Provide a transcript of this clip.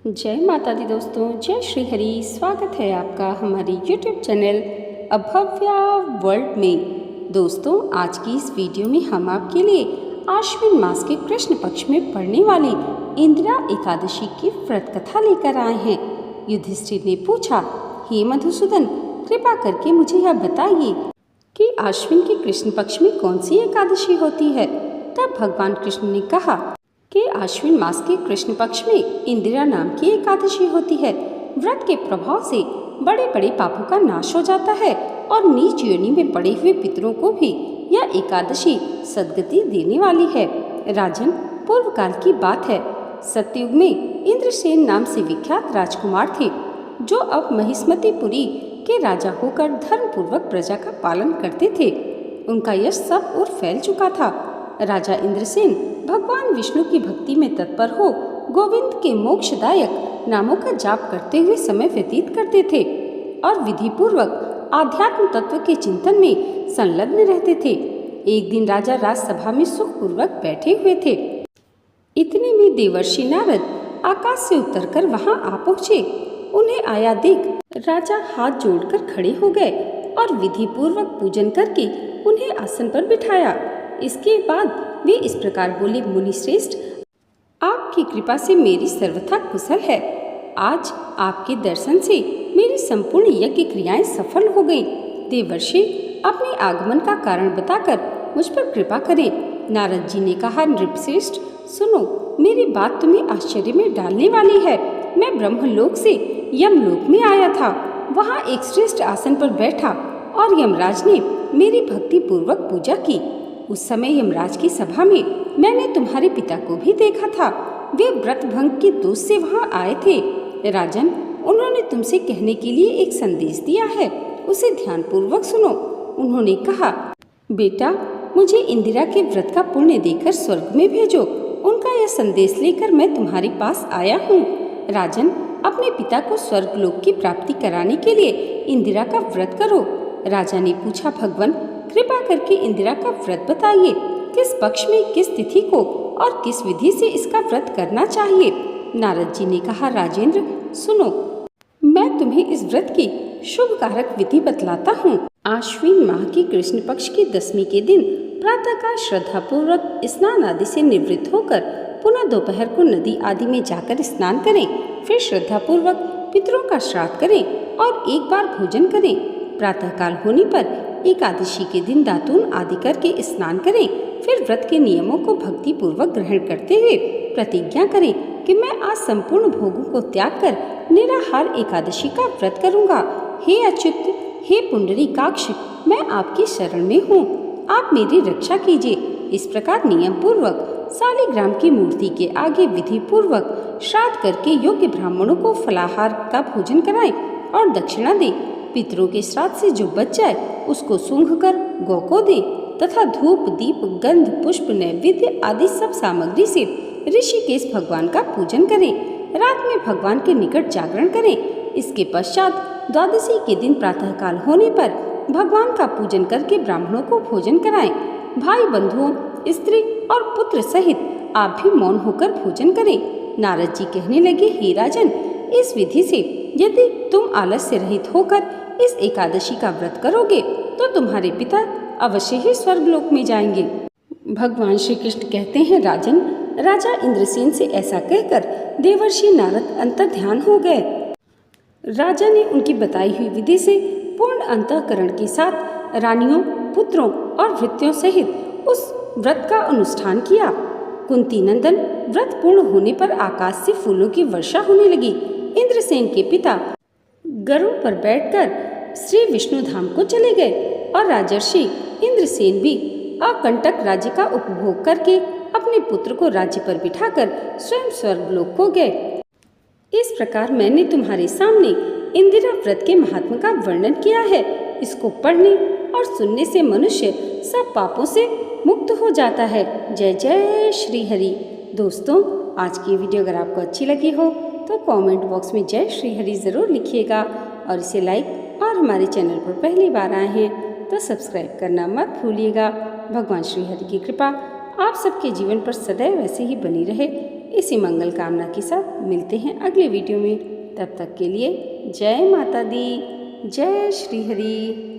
जय माता दी दोस्तों, जय श्री हरि। स्वागत है आपका हमारी YouTube चैनल अभव्या वर्ल्ड में। दोस्तों, आज की इस वीडियो में हम आपके लिए आश्विन मास के कृष्ण पक्ष में पड़ने वाली इंदिरा एकादशी की व्रत कथा लेकर आए हैं। युधिष्ठिर ने पूछा, हे मधुसूदन, कृपा करके मुझे यह बताइए कि आश्विन के कृष्ण पक्ष में कौन सी एकादशी होती है। तब भगवान कृष्ण ने कहा कि आश्विन मास के कृष्ण पक्ष में इंदिरा नाम की एकादशी होती है। व्रत के प्रभाव से बड़े बड़े पापों का नाश हो जाता है और नीच योनि में पड़े हुए पितरों को भी यह एकादशी सद्गति देने वाली है। राजन, पूर्व काल की बात है। सतयुग में इंद्रसेन नाम से विख्यात राजकुमार थे, जो अब महिष्मतीपुरी के राजा होकर धर्म पूर्वक प्रजा का पालन करते थे। उनका यश सब ओर फैल चुका था। राजा इंद्रसेन भगवान विष्णु की भक्ति में तत्पर हो गोविंद के मोक्षदायक नामों का जाप करते हुए समय व्यतीत करते थे और विधि पूर्वक आध्यात्म तत्व के चिंतन में संलग्न रहते थे। एक दिन राजा राजसभा में सुखपूर्वक बैठे हुए थे। इतने में देवर्षि नारद आकाश से उतरकर वहां आ पहुँचे। उन्हें आया देख राजा हाथ जोड़कर खड़े हो गए और विधि पूर्वक पूजन करके उन्हें आसन पर बिठाया। इसके बाद वे इस प्रकार बोले, मुनि श्रेष्ठ, आपकी कृपा से मेरी सर्वथा कुशल है। आज आपके दर्शन से मेरी संपूर्ण यज्ञ क्रियाएं सफल हो गईं। देवर्षि, अपने आगमन का कारण बताकर मुझ पर कृपा करें। नारद जी ने कहा, नृपश्रेष्ठ, सुनो, मेरी बात तुम्हें आश्चर्य में डालने वाली है। मैं ब्रह्मलोक से यमलोक में आया था। वहाँ एक श्रेष्ठ आसन पर बैठा और यमराज ने मेरी भक्ति पूर्वक पूजा की। उस समय यमराज की सभा में मैंने तुम्हारे पिता को भी देखा था। वे व्रत भंग के दोष से वहां आए थे। राजन, उन्होंने तुमसे कहने के लिए एक संदेश दिया है, उसे ध्यान पूर्वक सुनो। उन्होंने कहा, बेटा, मुझे इंदिरा के व्रत का पुण्य देकर स्वर्ग में भेजो। उनका यह संदेश लेकर मैं तुम्हारे पास आया हूँ। राजन, अपने पिता को स्वर्ग लोक की प्राप्ति कराने के लिए इंदिरा का व्रत करो। राजा ने पूछा, भगवान, कृपा करके इंदिरा का व्रत बताइए। किस पक्ष में, किस तिथि को और किस विधि से इसका व्रत करना चाहिए। नारद जी ने कहा, राजेंद्र, सुनो, मैं तुम्हें इस व्रत की शुभ कारक विधि बतलाता हूँ। आश्विन माह की कृष्ण पक्ष की दशमी के दिन प्रातःकाल श्रद्धा पूर्वक स्नान आदि से निवृत्त होकर पुनः दोपहर को नदी आदि में जाकर स्नान करें। फिर श्रद्धा पूर्वक पितरों का श्राद्ध करें और एक बार भोजन करें। प्रातःकाल होने पर एकादशी के दिन दातून आदि करके स्नान करें। फिर व्रत के नियमों को भक्ति पूर्वक ग्रहण करते हुए प्रतिज्ञा करें कि मैं आज संपूर्ण भोगों को त्याग कर निराहार एकादशी का व्रत करूंगा। हे अच्युत, हे पुंडरीकाक्ष, मैं आपकी शरण में हूँ, आप मेरी रक्षा कीजिए। इस प्रकार नियम पूर्वक शालिग्राम की मूर्ति के आगे विधि पूर्वक श्राद्ध करके योग्य ब्राह्मणों को फलाहार का भोजन कराएं और दक्षिणा दें। पितरों के श्राद्ध से जो बच जाए उसको सूंघ कर गौ को दें तथा धूप, दीप, गंध, पुष्प, नैवेद्य आदि सब सामग्री से ऋषिकेश भगवान का पूजन करें। रात में भगवान के निकट जागरण करें। इसके पश्चात द्वादशी के दिन प्रातःकाल होने पर भगवान का पूजन करके ब्राह्मणों को भोजन कराएं। भाई बंधुओं, स्त्री और पुत्र सहित आप भी मौन होकर भोजन करें। नारद जी कहने लगे, हे राजन, इस विधि से यदि तुम आलस्य रहित होकर इस एकादशी का व्रत करोगे तो तुम्हारे पिता अवश्य ही स्वर्गलोक में जाएंगे। भगवान श्री कृष्ण कहते हैं, राजन, राजा इंद्रसेन से ऐसा कहकर देवर्षि नारद अंतर्ध्यान हो गए। राजा ने उनकी बताई हुई विधि से पूर्ण अंतःकरण के साथ रानियों, पुत्रों और भृत्यों सहित उस व्रत का अनुष्ठान किया। कुंती नंदन, व्रत पूर्ण होने पर आकाश से फूलों की वर्षा होने लगी। इंद्रसेन के पिता गरुड़ पर बैठकर श्री विष्णु धाम को चले गए और राजर्षि इंद्रसेन भी अकंटक राज्य का उपभोग करके अपने पुत्र को राज्य पर बिठाकर स्वयं स्वर्गलोक को गए। इस प्रकार मैंने तुम्हारे सामने इंदिरा व्रत के महात्मा का वर्णन किया है। इसको पढ़ने और सुनने से मनुष्य सब पापों से मुक्त हो जाता है। जय जय श्री हरि। दोस्तों, आज की वीडियो अगर आपको अच्छी लगी हो तो कमेंट बॉक्स में जय श्री हरि ज़रूर लिखिएगा और इसे लाइक और हमारे चैनल पर पहली बार आए हैं तो सब्सक्राइब करना मत भूलिएगा। भगवान श्री हरि की कृपा आप सबके जीवन पर सदैव ऐसे ही बनी रहे। इसी मंगल कामना के साथ मिलते हैं अगले वीडियो में। तब तक के लिए जय माता दी, जय श्री हरि।